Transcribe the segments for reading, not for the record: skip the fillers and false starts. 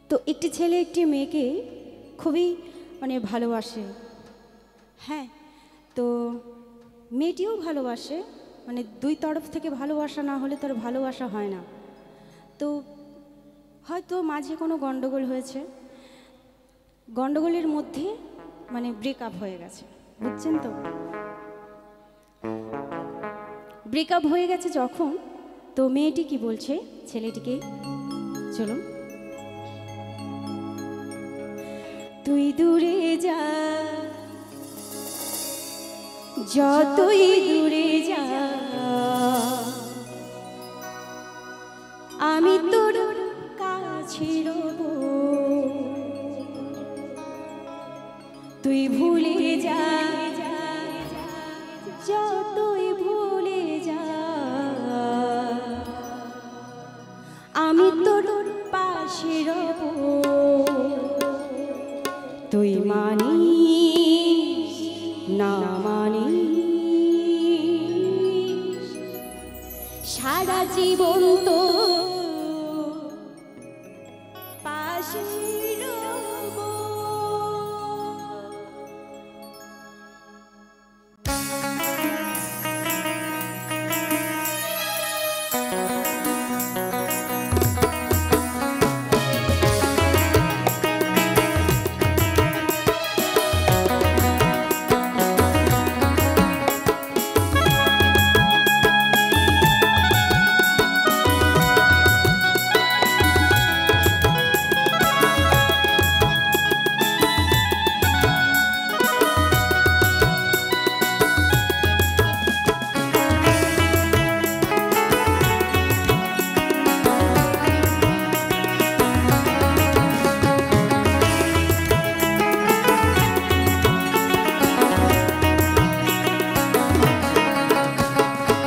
তো একটি ছেলে একটি মেয়েকে খুবই মানে ভালোবাসে। হ্যাঁ, তো মেয়েটিও ভালোবাসে, মানে দুই তরফ থেকে ভালোবাসা না হলে তার ভালোবাসা হয় না। তো হয়তো মাঝে কোনো গণ্ডগোল হয়েছে, গণ্ডগোলের মধ্যে মানে ব্রেকআপ হয়ে গেছে, বুঝছেন তো? ব্রেকআপ হয়ে গেছে যখন, তো মেয়েটি কি বলছে ছেলেটিকে, চলুন। তুই দূরে যা, যতই দূরে যা, আমি তোর কাছে রব। তুই ভুলে যা, যতই ভুলে যা, আমি তোর পাশে রব। তুই মানিস না মানিস, সারা জীবন তো পাশে রব।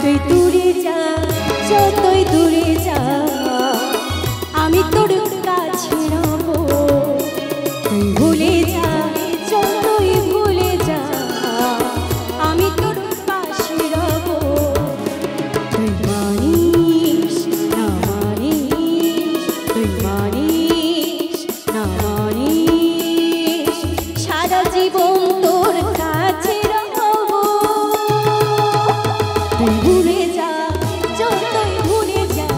তুই দূরে যা, যতই দূরে যা, আমি তোর কাছে রব। তুই ভুলে যা, যতই ভুলে যা, আমি তোর পাশে রব। তুই মানিস না মানিস, তুই মানিস না মানিস, সারা জীবন তোর কাছে রব। তুই ভুলে যা, যতই ভুলে যা,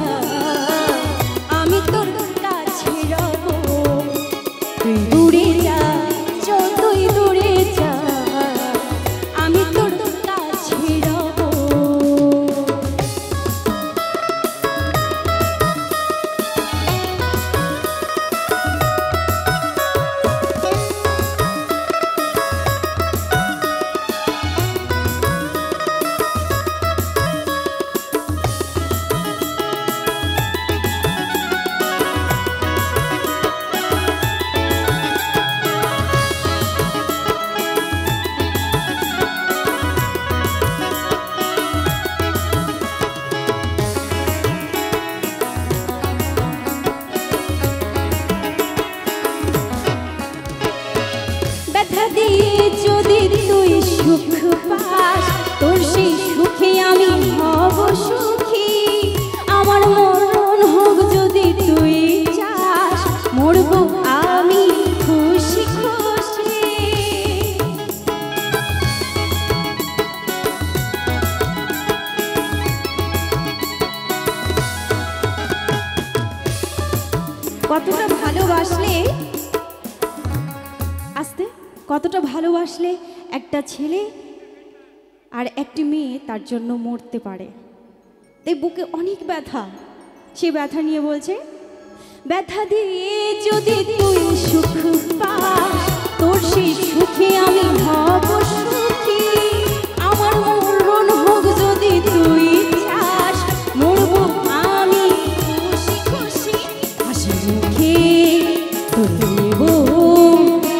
আমি তোর কাছে রব। তুই দূরে যা, যতই দূরে যা, আমি তোর কাছে রব। ব্যথা দিয়ে যদি তুই সুখ পাস, তোর সেই সুখে আমি হব সুখী। আমার মরণ হোক যদি তুই চাস, মরব আমি খুশি খুশি। কতটা ভালোবাসলে, আস্তে, কতটা ভালোবাসলে একটা ছেলে আর একটি মেয়ে তার জন্য মরতে পারে। তাই বুকে অনেক ব্যথা, সে ব্যথা নিয়ে বলছে, ব্যথা দিয়ে যদি তুই সুখ পাস, তোর সেই সুখে আমি হব সুখী। আমার মরণ হোক যদি তুই চাস, মরব আমি খুশি খুশি। হাসি মুখে তোর নেব,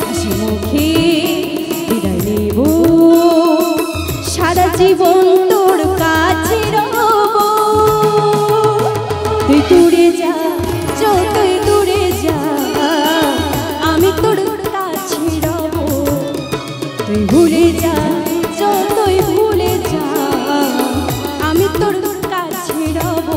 হাসি মুখে বিদায় নেব, সারা জীবন তোর কাছে রব। তুই দূরে যা, যতই দূরে যা, আমি তোর কাছে রব। তুই ভুলে যা, যতই ভুলে যা, আমি তোর কাছে রব।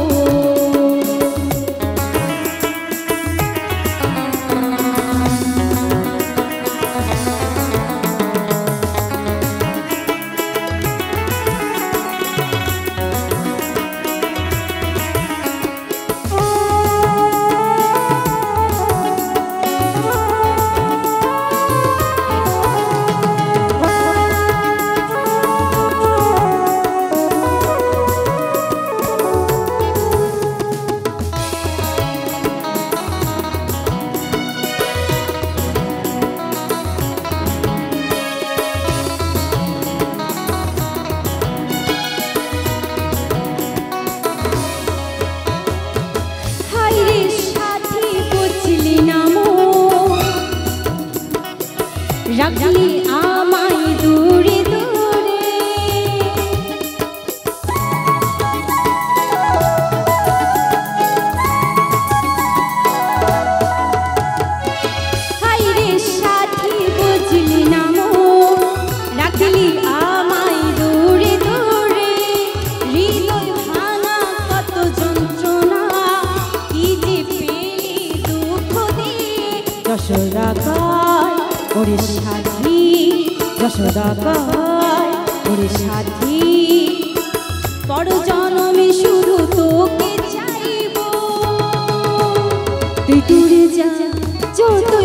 যশোদা কয় ওরে সাথী, যশোদা কয় ওরে সাথী, পর জনমে শুধু তোকে চাইব, তুই দূরে যা যতই